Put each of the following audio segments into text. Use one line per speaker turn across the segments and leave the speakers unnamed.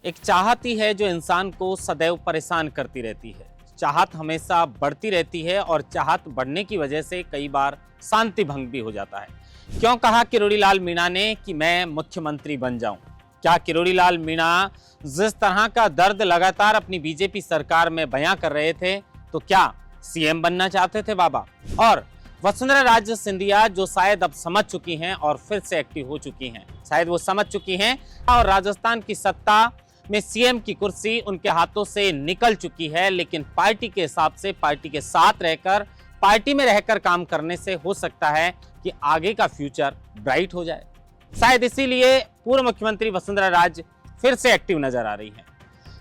एक चाहत ही है जो इंसान को सदैव परेशान करती रहती है। चाहत हमेशा बढ़ती रहती है और चाहत बढ़ने की वजह से कई बार शांति भंग भी हो जाता है। क्यों कहा किरोड़ी लाल मीणा ने कि मैं मुख्यमंत्री बन जाऊं? क्या किरोड़ी लाल मीणा जिस तरह का दर्द लगातार अपनी बीजेपी सरकार में बयां कर रहे थे, तो क्या सीएम बनना चाहते थे बाबा? और वसुंधरा राजे सिंधिया जो शायद अब समझ चुकी हैं और फिर से एक्टिव हो चुकी हैं, शायद वो समझ चुकी हैं और राजस्थान की सत्ता में सीएम की कुर्सी उनके हाथों से निकल चुकी है। लेकिन पार्टी के हिसाब से, पार्टी के साथ रहकर, पार्टी में रहकर काम करने से हो सकता है कि आगे का फ्यूचर ब्राइट हो जाए। शायद इसीलिए पूर्व मुख्यमंत्री वसुंधरा राजे फिर से एक्टिव नजर आ रही हैं।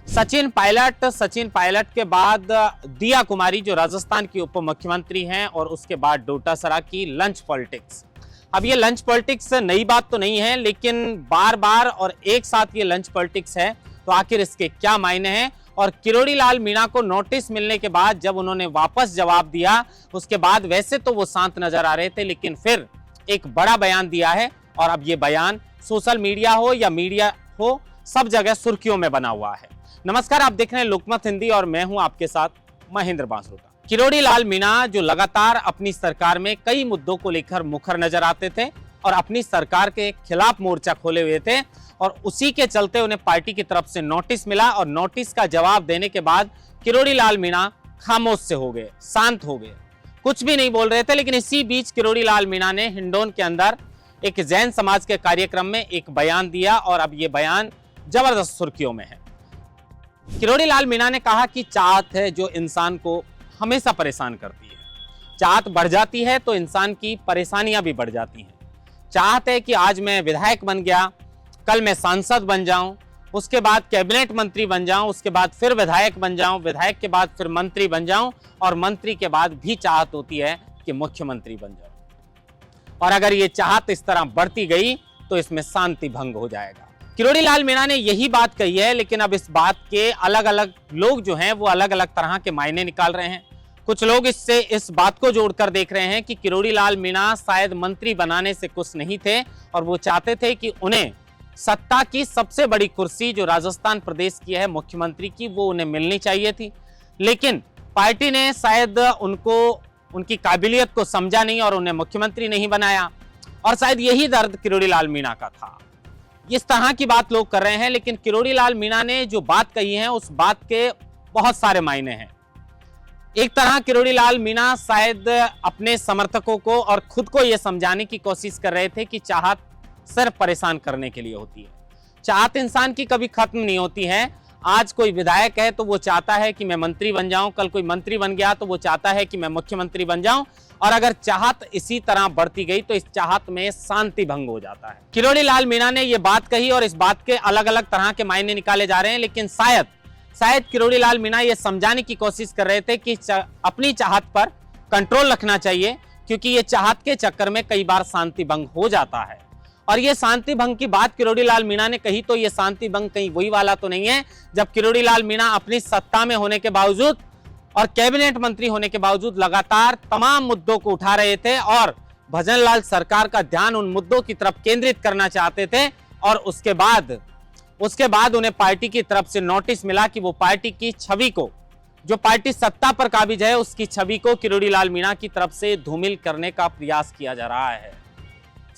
सचिन पायलट के बाद दिया कुमारी जो राजस्थान की उप मुख्यमंत्री हैं, और उसके बाद डोटासरा की लंच पॉलिटिक्स। अब ये लंच पॉलिटिक्स नई बात तो नहीं है, लेकिन बार बार और एक साथ ये लंच पॉलिटिक्स है, तो आखिर इसके क्या मायने हैं? और किरोड़ी लाल मीणा को नोटिस मिलने के बाद जब उन्होंने वापस जवाब दिया, उसके बाद वैसे तो वो शांत नजर आ रहे थे, लेकिन फिर एक बड़ा बयान दिया है। और अब ये बयान सोशल मीडिया हो या मीडिया हो, सब जगह सुर्खियों में बना हुआ है। नमस्कार, आप देख रहे हैं लोकमत हिंदी और मैं हूं आपके साथ महेंद्र बांसरोटा। किरोड़ी लाल मीणा जो लगातार अपनी सरकार में कई मुद्दों को लेकर मुखर नजर आते थे और अपनी सरकार के खिलाफ मोर्चा खोले हुए थे, और उसी के चलते उन्हें पार्टी की तरफ से नोटिस मिला, और नोटिस का जवाब देने के बाद किरोड़ी लाल मीणा खामोश से हो गए, शांत हो गए, कुछ भी नहीं बोल रहे थे। लेकिन इसी बीच किरोड़ी लाल मीणा ने हिंडौन के अंदर एक जैन समाज के कार्यक्रम में एक बयान दिया, और अब यह बयान जबरदस्त सुर्खियों में है। किरोड़ी लाल मीणा ने कहा कि चाहत है जो इंसान को हमेशा परेशान करती है। चाहत बढ़ जाती है तो इंसान की परेशानियां भी बढ़ जाती हैं। चाहत है कि आज मैं विधायक बन गया, कल मैं सांसद बन जाऊं, उसके बाद कैबिनेट मंत्री बन जाऊं, उसके बाद फिर विधायक बन जाऊं, विधायक के बाद फिर मंत्री बन जाऊं, और मंत्री के बाद भी चाहत होती है कि मुख्यमंत्री बन जाऊं। और अगर ये चाहत इस तरह बढ़ती गई तो इसमें शांति भंग हो जाएगा। किरोड़ी लाल मीणा ने यही बात कही है, लेकिन अब इस बात के अलग अलग लोग जो हैं वो अलग अलग तरह के मायने निकाल रहे हैं। कुछ लोग इससे इस बात को जोड़कर देख रहे हैं कि किरोड़ी लाल मीणा शायद मंत्री बनाने से खुश नहीं थे, और वो चाहते थे कि उन्हें सत्ता की सबसे बड़ी कुर्सी जो राजस्थान प्रदेश की है मुख्यमंत्री की, वो उन्हें मिलनी चाहिए थी। लेकिन पार्टी ने शायद उनको, उनकी काबिलियत को समझा नहीं और उन्हें मुख्यमंत्री नहीं बनाया, और शायद यही दर्द किरोड़ी लाल मीणा का था। इस तरह की बात लोग कर रहे हैं, लेकिन किरोड़ी लाल मीणा ने जो बात कही है उस बात के बहुत सारे मायने हैं। एक तरह किरोड़ी लाल मीणा शायद अपने समर्थकों को और खुद को यह समझाने की कोशिश कर रहे थे कि चाहत सिर्फ परेशान करने के लिए होती है। चाहत इंसान की कभी खत्म नहीं होती है। आज कोई विधायक है तो वो चाहता है कि मैं मंत्री बन जाऊं, कल कोई मंत्री बन गया तो वो चाहता है कि मैं मुख्यमंत्री बन जाऊं, और अगर चाहत इसी तरह बढ़ती गई तो इस चाहत में शांति भंग हो जाता है। किरोड़ी लाल मीणा ने यह बात कही और इस बात के अलग अलग तरह के मायने निकाले जा रहे हैं, लेकिन शायद किरोड़ी लाल मीणा यह समझाने की कोशिश कर रहे थे कि अपनी चाहत पर कंट्रोल रखना चाहिए, क्योंकि ये चाहत के चक्कर में कई बार शांति भंग हो जाता है। और ये शांति भंग की बात किरोड़ी लाल मीणा ने कही, तो ये शांति भंग कहीं वही वाला तो नहीं है जब किरोड़ी लाल मीणा अपनी सत्ता में होने के बावजूद और कैबिनेट मंत्री होने के बावजूद लगातार तमाम मुद्दों को उठा रहे थे और भजन लाल सरकार का ध्यान उन मुद्दों की तरफ केंद्रित करना चाहते थे, और उसके बाद उन्हें पार्टी की तरफ से नोटिस मिला कि वो पार्टी की छवि को, जो पार्टी सत्ता पर काबिज है, उसकी छवि को किरोड़ी लाल मीणा की तरफ से धूमिल करने का प्रयास किया जा रहा है।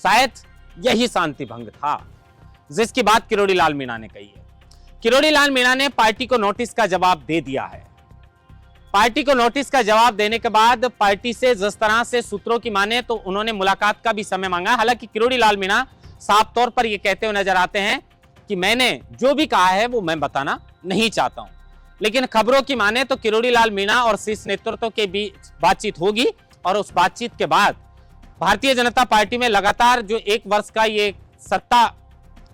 शायद यही शांति भंग था जिसकी बात किरोड़ी लाल मीणा ने कही है। किरोड़ी लाल मीणा ने पार्टी को नोटिस का जवाब दे दिया है। पार्टी को नोटिस का जवाब देने के बाद पार्टी से जिस तरह से सूत्रों की माने तो उन्होंने मुलाकात का भी समय मांगा। हालांकि किरोड़ी लाल मीणा साफ तौर पर यह कहते हुए नजर आते हैं कि मैंने जो भी कहा है वो मैं बताना नहीं चाहता हूं, लेकिन खबरों की माने तो किरोड़ी लाल मीणा और शीर्ष नेतृत्व के बीच बातचीत होगी, और उस बातचीत के बाद भारतीय जनता पार्टी में लगातार जो एक वर्ष का ये सत्ता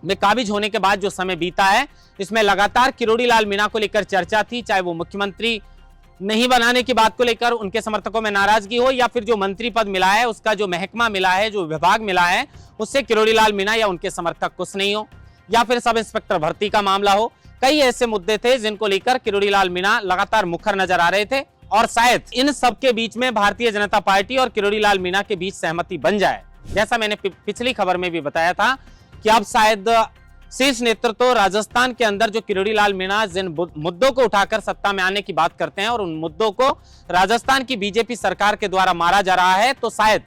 में काबिज होने के बाद जो समय बीता है, इसमें लगातार किरोड़ी लाल मीणा को लेकर चर्चा थी, चाहे वो मुख्यमंत्री नहीं बनाने की बात को लेकर उनके समर्थकों में नाराजगी हो, या फिर जो मंत्री पद मिला है, उसका जो महकमा मिला है, जो विभाग मिला है, उससे किरोड़ी लाल मीणा या उनके समर्थक खुश नहीं हो, या फिर सब इंस्पेक्टर भर्ती का मामला हो। कई ऐसे मुद्दे थे जिनको लेकर किरोड़ी लाल मीणा लगातार मुखर नजर आ रहे थे, और शायद इन सब के बीच में भारतीय जनता पार्टी और किरोड़ी लाल मीणा के बीच सहमति बन जाए। जैसा मैंने पिछली खबर में भी बताया था कि अब शायद शीर्ष नेतृत्व राजस्थान के अंदर जो किरोड़ी लाल मीणा जिन मुद्दों को उठाकर सत्ता में आने की बात करते हैं और उन मुद्दों को राजस्थान की बीजेपी सरकार के द्वारा मारा जा रहा है, तो शायद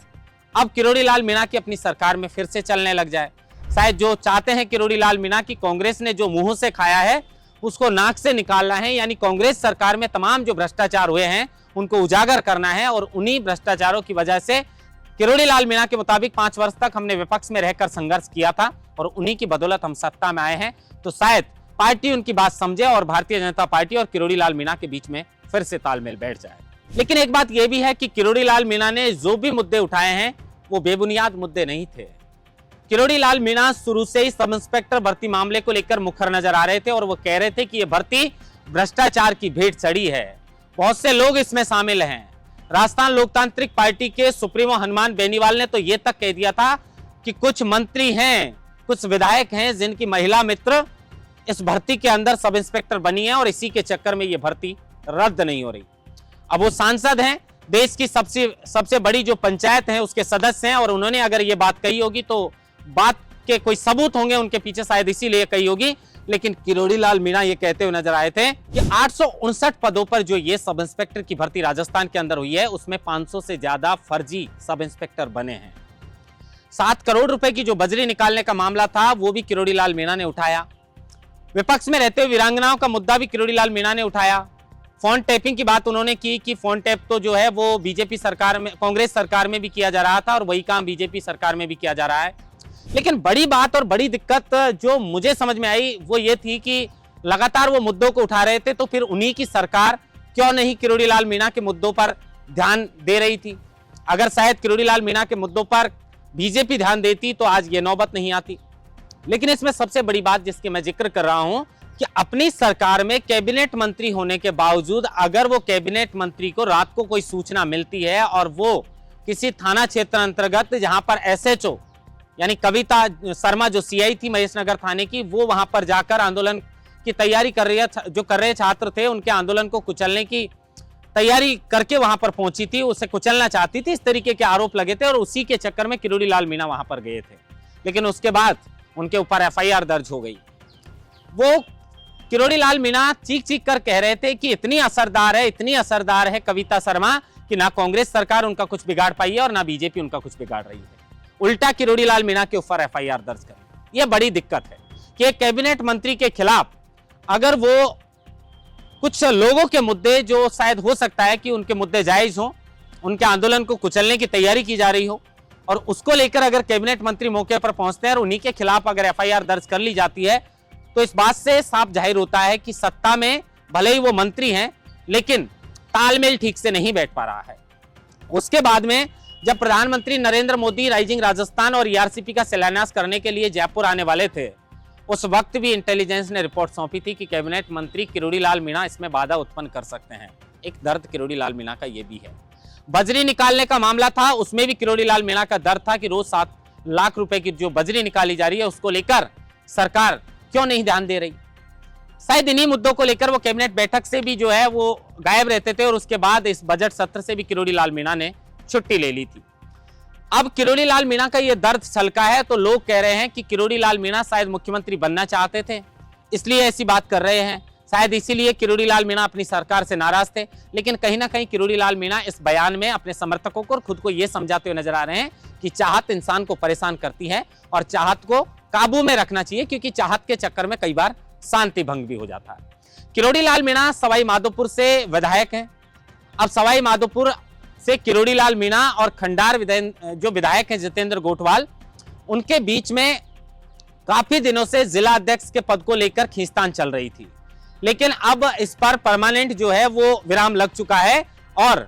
अब किरोड़ी लाल मीणा की अपनी सरकार में फिर से चलने लग जाए। शायद जो चाहते हैं किरोड़ी लाल मीणा की कांग्रेस ने जो मुंह से खाया है उसको नाक से निकालना है, यानी कांग्रेस सरकार में तमाम जो भ्रष्टाचार हुए हैं उनको उजागर करना है। और उन्हीं भ्रष्टाचारों की वजह से किरोड़ी लाल मीणा के मुताबिक 5 वर्ष तक हमने विपक्ष में रहकर संघर्ष किया था और उन्हीं की बदौलत हम सत्ता में आए हैं। तो शायद पार्टी उनकी बात समझे और भारतीय जनता पार्टी और किरोड़ी लाल मीणा के बीच में फिर से तालमेल बैठ जाए। लेकिन एक बात यह भी है कि किरोड़ी लाल मीणा ने जो भी मुद्दे उठाए हैं वो बेबुनियाद मुद्दे नहीं थे। किरोड़ी लाल मीणा शुरू से ही सब इंस्पेक्टर भर्ती मामले को लेकर मुखर नजर आ रहे थे और वो कह रहे थे कि यह भर्ती भ्रष्टाचार की भेंट चढ़ी है, बहुत से लोग इसमें शामिल हैं। राजस्थान लोकतांत्रिक पार्टी के सुप्रीमो हनुमान बेनीवाल ने तो यह तक कह दिया था कि कुछ मंत्री हैं, कुछ विधायक हैं जिनकी महिला मित्र इस भर्ती के अंदर सब इंस्पेक्टर बनी है और इसी के चक्कर में यह भर्ती रद्द नहीं हो रही। अब वो सांसद हैं, देश की सबसे बड़ी जो पंचायत है उसके सदस्य हैं और उन्होंने अगर ये बात कही होगी तो बात के कोई सबूत होंगे उनके पीछे, शायद इसीलिए कही होगी। लेकिन किरोड़ी लाल मीणा ये कहते हुए नजर आए थे कि 859 पदों पर जो ये सब इंस्पेक्टर की भर्ती राजस्थान के अंदर हुई है उसमें 500 से ज्यादा फर्जी सब इंस्पेक्टर बने हैं। 7 करोड़ रुपए की जो बजरी निकालने का मामला था वो भी किरोड़ी लाल मीणा ने उठाया। विपक्ष में रहते हुए वीरांगनाओं का मुद्दा भी किरोड़ी लाल मीणा ने उठाया। फोन टैपिंग की बात उन्होंने की कि फोन टैप तो जो है वो बीजेपी सरकार में, कांग्रेस सरकार में भी किया जा रहा था और वही काम बीजेपी सरकार में भी किया जा रहा है। लेकिन बड़ी बात और बड़ी दिक्कत जो मुझे समझ में आई वो ये थी कि लगातार वो मुद्दों को उठा रहे थे, तो फिर उन्हीं की सरकार क्यों नहीं किरोड़ी लाल मीणा के मुद्दों पर ध्यान दे रही थी। अगर शायद किरोड़ी लाल मीणा के मुद्दों पर बीजेपी ध्यान देती तो आज ये नौबत नहीं आती। लेकिन इसमें सबसे बड़ी बात जिसकी मैं जिक्र कर रहा हूं कि अपनी सरकार में कैबिनेट मंत्री होने के बावजूद अगर वो कैबिनेट मंत्री को रात को कोई सूचना मिलती है और वो किसी थाना क्षेत्र अंतर्गत जहां पर एसएचओ यानी कविता शर्मा जो सीआई थी महेश नगर थाने की, वो वहां पर जाकर आंदोलन की तैयारी कर रही है, जो कर रहे छात्र थे उनके आंदोलन को कुचलने की तैयारी करके वहां पर पहुंची थी, उसे कुचलना चाहती थी, इस तरीके के आरोप लगे थे और उसी के चक्कर में किरोड़ी लाल मीणा वहां पर गए थे। लेकिन उसके बाद उनके ऊपर एफआईआर दर्ज हो गई। वो किरोड़ी लाल मीणा चीख चीख कर कह रहे थे कि इतनी असरदार है कविता शर्मा कि ना कांग्रेस सरकार उनका कुछ बिगाड़ पाई है और ना बीजेपी उनका कुछ बिगाड़ रही है। उल्टा किरोड़ी लाल मीणा के ऊपर एफआईआर दर्ज कर। यह बड़ी दिक्कत है कि एक कैबिनेट मंत्री के खिलाफ अगर वो कुछ लोगों के मुद्दे जो शायद हो सकता है कि उनके मुद्दे जायज हो, उनके आंदोलन को कुचलने की तैयारी की जा रही हो और उसको लेकर अगर कैबिनेट मंत्री मौके पर पहुंचते हैं और उन्हीं के खिलाफ अगर एफआईआर दर्ज कर ली जाती है तो इस बात से साफ जाहिर होता है कि सत्ता में भले ही वो मंत्री हैं लेकिन तालमेल ठीक से नहीं बैठ पा रहा है। उसके बाद में जब प्रधानमंत्री नरेंद्र मोदी राइजिंग राजस्थान और ईआरसीपी का शिलान्यास करने के लिए जयपुर आने वाले थे, उस वक्त भी इंटेलिजेंस ने रिपोर्ट सौंपी थी कि कैबिनेट मंत्री किरोड़ी लाल मीणा इसमें बाधा उत्पन्न कर सकते हैं। एक दर्द किरोड़ी लाल मीणा का यह भी है। बजरी निकालने का मामला था, उसमें भी किरोड़ी लाल मीणा का दर्द था कि रोज 7 लाख रुपए की जो बजरी निकाली जा रही है उसको लेकर सरकार क्यों नहीं ध्यान दे रही। शायद इन्हीं मुद्दों को लेकर वो कैबिनेट बैठक से भी जो है वो गायब रहते थे और उसके बाद इस बजट सत्र से भी किरोड़ी लाल मीणा ने छुट्टी ले ली थी। अब किरोड़ी लाल मीणा का ये दर्द छलका है तो लोग कह रहे हैं कि किरोड़ी लाल मीणा शायद मुख्यमंत्री बनना चाहते थे, इसलिए ऐसी बात कर रहे हैं। शायद इसीलिए किरोड़ी लाल मीणा अपनी सरकार से नाराज थे। लेकिन कहीं ना कहीं किरोड़ी लाल मीणा इस बयान में अपने समर्थकों को और खुद को यह समझाते हुए नजर आ रहे हैं कि चाहत इंसान को परेशान करती है और चाहत को काबू में रखना चाहिए, क्योंकि चाहत के चक्कर में कई बार शांति भंग भी हो जाता है। किरोड़ी लाल मीणा सवाई माधोपुर से विधायक हैं। अब सवाई माधोपुर से किरोड़ी लाल मीणा और खंडार जो विधायक हैं जितेंद्र गोठवाल, उनके बीच में काफी दिनों से जिला अध्यक्ष के पद को लेकर खींचतान चल रही थी। लेकिन अब इस पर परमानेंट जो है वो विराम लग चुका है और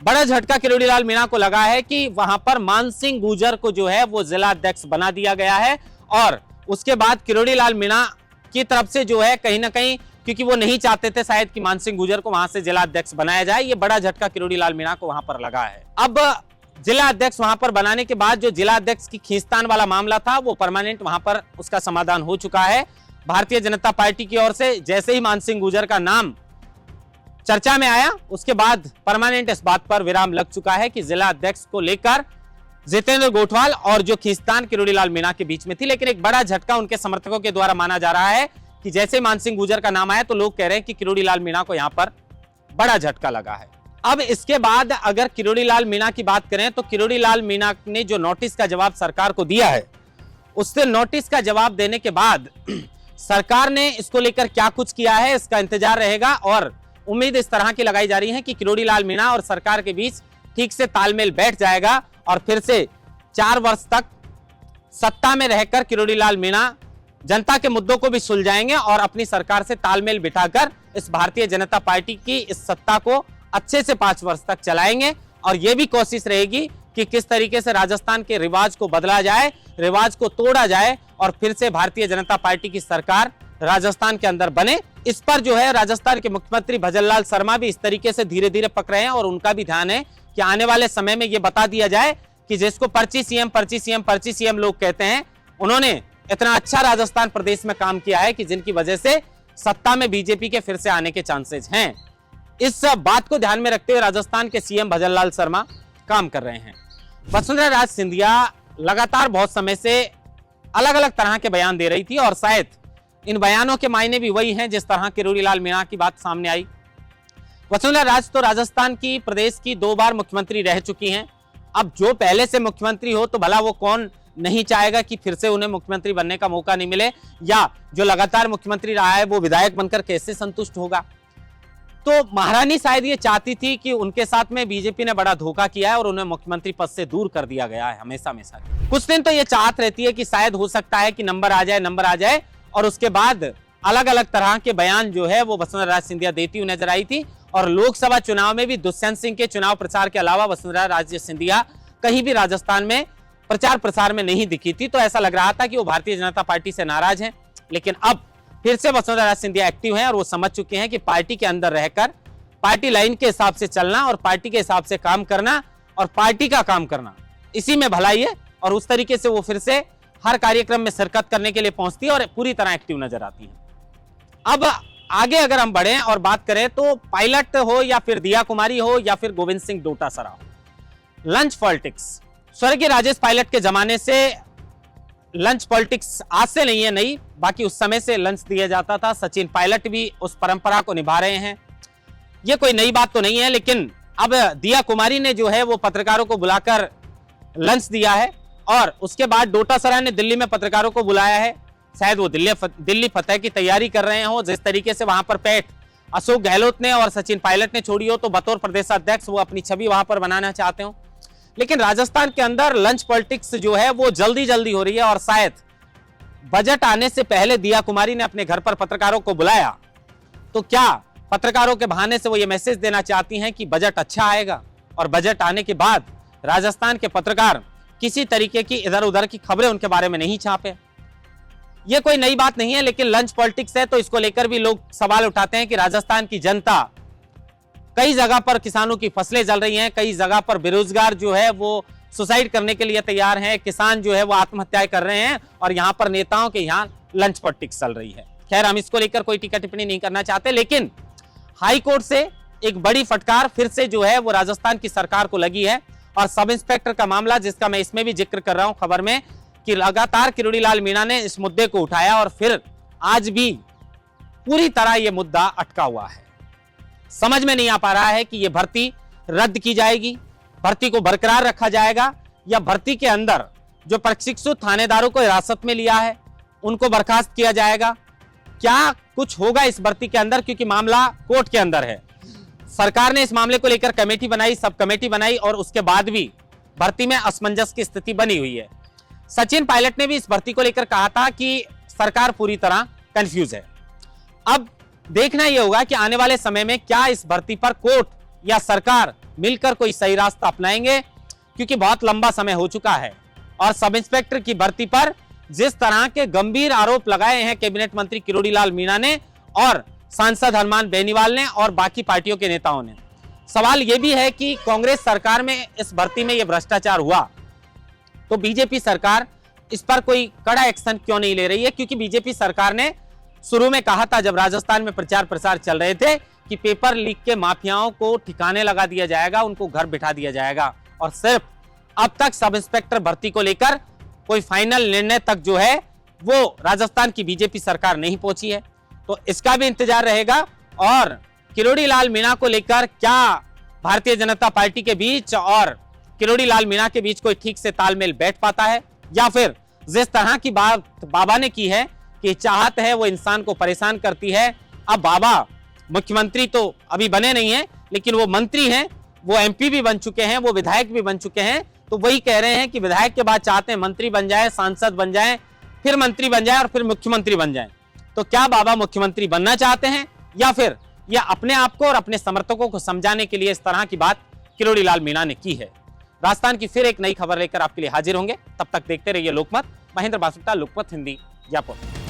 बड़ा झटका किरोड़ी लाल मीणा को लगा है कि वहां पर मानसिंह गुर्जर को जो है वो जिला अध्यक्ष बना दिया गया है। और उसके बाद किरोड़ी लाल मीणा की तरफ से जो है कहीं ना कहीं, क्योंकि वो नहीं चाहते थे शायद कि मानसिंह गुर्जर को वहां से जिला अध्यक्ष बनाया जाए, ये बड़ा झटका किरोड़ी लाल मीणा को वहां पर लगा है। अब जिला अध्यक्ष वहां पर बनाने के बाद जो जिला अध्यक्ष की खींचतान वाला मामला था वो परमानेंट वहां पर उसका समाधान हो चुका है। भारतीय जनता पार्टी की ओर से जैसे ही मानसिंह गुर्जर का नाम चर्चा में आया उसके बाद परमानेंट इस बात पर विराम लग चुका है कि जिला अध्यक्ष को लेकर जितेंद्र गोठवाल और जो खींचतान किरोड़ीलाल मीणा के बीच में थी। लेकिन एक बड़ा झटका उनके समर्थकों के द्वारा माना जा रहा है कि जैसे मानसिंह गुर्जर का नाम आया तो लोग कह रहे हैं कि किरोड़ीलाल मीणा को यहां पर बड़ा झटका लगा है। अब इसके बाद अगर किरोड़ीलाल मीणा की बात करें तो किरोड़ीलाल मीणा ने जो नोटिस का जवाब सरकार को दिया है, उससे नोटिस का जवाब देने के बाद सरकार ने इसको लेकर क्या कुछ किया है इसका इंतजार रहेगा। और उम्मीद इस तरह की लगाई जा रही है कि किरोड़ीलाल मीणा और सरकार के बीच ठीक से तालमेल बैठ जाएगा और फिर से 4 वर्ष तक सत्ता में रहकर किरोड़ीलाल मीणा जनता के मुद्दों को भी सुलझाएंगे और अपनी सरकार से तालमेल बिठाकर इस भारतीय जनता पार्टी की इस सत्ता को अच्छे से 5 वर्ष तक चलाएंगे। और यह भी कोशिश रहेगी कि किस तरीके से राजस्थान के रिवाज को बदला जाए, रिवाज को तोड़ा जाए और फिर से भारतीय जनता पार्टी की सरकार राजस्थान के अंदर बने। इस पर जो है राजस्थान के मुख्यमंत्री भजनलाल शर्मा भी इस तरीके से धीरे धीरे पक रहे हैं और उनका भी ध्यान है कि आने वाले समय में यह बता दिया जाए कि जिसको पर्ची सीएम लोग कहते हैं, उन्होंने इतना अच्छा राजस्थान प्रदेश में काम किया है कि जिनकी वजह से सत्ता में बीजेपी के फिर से आने के चांसेस हैं। इस बात को ध्यान में रखते हुए राजस्थान के सीएम भजनलाल शर्मा काम कर रहे हैं। वसुंधरा राज सिंधिया लगातार बहुत समय से अलग अलग तरह के बयान दे रही थी और शायद इन बयानों के मायने भी वही हैं जिस तरह किरोड़ीलाल मीणा की बात सामने आई। वसुंधरा राज तो राजस्थान की प्रदेश की 2 बार मुख्यमंत्री रह चुकी हैं। अब जो पहले से मुख्यमंत्री हो तो भला वो कौन नहीं चाहेगा कि फिर से उन्हें मुख्यमंत्री बनने का मौका नहीं मिले, या जो लगातार मुख्यमंत्री रहा है वो विधायक बनकर कैसे संतुष्ट होगा। तो महारानी शायद ये चाहती थी कि उनके साथ में बीजेपी ने बड़ा धोखा किया है और उन्हें मुख्यमंत्री पद से दूर कर दिया गया है हमेशा। कुछ दिन तो ये चाहत रहती है कि शायद हो सकता है कि नंबर आ जाए और उसके बाद अलग अलग तरह के बयान जो है वो वसुंधरा राज सिंधिया देती हुई नजर आई थी। और लोकसभा चुनाव में भी दुष्यंत सिंह के चुनाव प्रचार के अलावा वसुंधरा राज सिंधिया कहीं भी राजस्थान में प्रचार प्रसार में नहीं दिखी थी। तो ऐसा लग रहा था कि वो भारतीय जनता पार्टी से नाराज हैं। लेकिन अब फिर से वसुंधरा राज सिंधिया एक्टिव हैं और वो समझ चुके हैं कि पार्टी के अंदर रहकर पार्टी लाइन के हिसाब से चलना और पार्टी के हिसाब से काम करना और पार्टी का काम करना, इसी में भलाई है। और उस तरीके से वो फिर से हर कार्यक्रम में शिरकत करने के लिए पहुंचती है और पूरी तरह एक्टिव नजर आती है। अब आगे अगर हम बढ़ें और बात करें तो पायलट हो या फिर दिया कुमारी हो या फिर गोविंद सिंह डोटासरा हो, लंच पॉलिटिक्स स्वर्गीय राजेश पायलट के जमाने से लंच पॉलिटिक्स आज से नहीं है नई, बाकी उस समय से लंच दिया जाता था। सचिन पायलट भी उस परंपरा को निभा रहे हैं, ये कोई नई बात तो नहीं है। लेकिन अब दिया कुमारी ने जो है वो पत्रकारों को बुलाकर लंच दिया है और उसके बाद डोटासरा ने दिल्ली में पत्रकारों को बुलाया है। शायद वो दिल्ली फतेह की तैयारी कर रहे हो। जिस तरीके से वहां पर पैठ अशोक गहलोत ने और सचिन पायलट ने छोड़ी हो तो बतौर प्रदेशाध्यक्ष वो अपनी छवि वहां पर बनाना चाहते हो। लेकिन राजस्थान के अंदर लंच पॉलिटिक्स जो है वो जल्दी जल्दी हो रही है और शायद बजट आने से पहले दिया कुमारी ने अपने घर पर पत्रकारों को बुलाया तो क्या पत्रकारों के बहाने से वो ये मैसेज देना चाहती हैं कि बजट अच्छा आएगा और बजट आने के बाद राजस्थान के पत्रकार किसी तरीके की इधर उधर की खबरें उनके बारे में नहीं छापे। ये कोई नई बात नहीं है, लेकिन लंच पॉलिटिक्स है तो इसको लेकर भी लोग सवाल उठाते हैं कि राजस्थान की जनता, कई जगह पर किसानों की फसलें जल रही हैं, कई जगह पर बेरोजगार जो है वो सुसाइड करने के लिए तैयार हैं, किसान जो है वो आत्महत्याएं कर रहे हैं और यहाँ पर नेताओं के यहाँ लंच पॉलिटिक्स चल रही है। खैर, हम इसको लेकर कोई टीका टिप्पणी नहीं करना चाहते, लेकिन हाई कोर्ट से एक बड़ी फटकार फिर से जो है वो राजस्थान की सरकार को लगी है। और सब इंस्पेक्टर का मामला, जिसका मैं इसमें भी जिक्र कर रहा हूं खबर में, कि लगातार किरोड़ीलाल मीणा ने इस मुद्दे को उठाया और फिर आज भी पूरी तरह यह मुद्दा अटका हुआ है। समझ में नहीं आ पा रहा है कि यह भर्ती रद्द की जाएगी, भर्ती को बरकरार रखा जाएगा, या भर्ती के अंदर जो प्रशिक्षुत थानेदारों को हिरासत में लिया है उनको बर्खास्त किया जाएगा। क्या कुछ होगा इस भर्ती के अंदर, क्योंकि मामला कोर्ट के अंदर है। सरकार ने इस मामले को लेकर कमेटी बनाई, सब कमेटी बनाई और उसके बाद भी भर्ती में असमंजस की स्थिति बनी हुई है। सचिन पायलट ने भी इस भर्ती को लेकर कहा था कि सरकार पूरी तरह कंफ्यूज है। अब देखना यह होगा कि आने वाले समय में क्या इस भर्ती पर कोर्ट या सरकार मिलकर कोई सही रास्ता अपनाएंगे, क्योंकि बहुत लंबा समय हो चुका है और सब इंस्पेक्टर की भर्ती पर जिस तरह के गंभीर आरोप लगाए हैं कैबिनेट मंत्री किरोड़ीलाल मीणा ने और सांसद हनुमान बेनीवाल ने और बाकी पार्टियों के नेताओं ने, सवाल यह भी है कि कांग्रेस सरकार में इस भर्ती में यह भ्रष्टाचार हुआ तो बीजेपी सरकार इस पर कोई कड़ा एक्शन क्यों नहीं ले रही है। क्योंकि बीजेपी सरकार ने शुरू में कहा था, जब राजस्थान में प्रचार प्रसार चल रहे थे, कि पेपर लीक के माफियाओं को ठिकाने लगा दिया जाएगा, उनको घर बिठा दिया जाएगा और सिर्फ अब तक सब इंस्पेक्टर भर्ती को लेकर कोई फाइनल निर्णय तक जो है वो राजस्थान की बीजेपी सरकार नहीं पहुंची है। तो इसका भी इंतजार रहेगा। और किरोड़ी लाल मीणा को लेकर क्या भारतीय जनता पार्टी के बीच और किरोड़ी लाल मीणा के बीच कोई ठीक से तालमेल बैठ पाता है, या फिर जिस तरह की बात बाबा ने की है कि चाहत है वो इंसान को परेशान करती है। अब बाबा मुख्यमंत्री तो अभी बने नहीं है, लेकिन वो मंत्री हैं, वो एमपी भी बन चुके हैं, वो विधायक भी बन चुके हैं। तो वही कह रहे हैं कि विधायक के बाद चाहते हैं मंत्री बन जाए, सांसद बन जाए, फिर मंत्री बन जाए और फिर मुख्यमंत्री बन जाए। तो क्या बाबा मुख्यमंत्री बनना चाहते हैं, या फिर यह अपने आप को और अपने समर्थकों को समझाने के लिए इस तरह की बात किरोड़ी लाल मीणा ने की है? राजस्थान की फिर एक नई खबर लेकर आपके लिए हाजिर होंगे। तब तक देखते रहिए लोकमत। महेंद्र बासुटा, लोकमत हिंदी, जयपुर।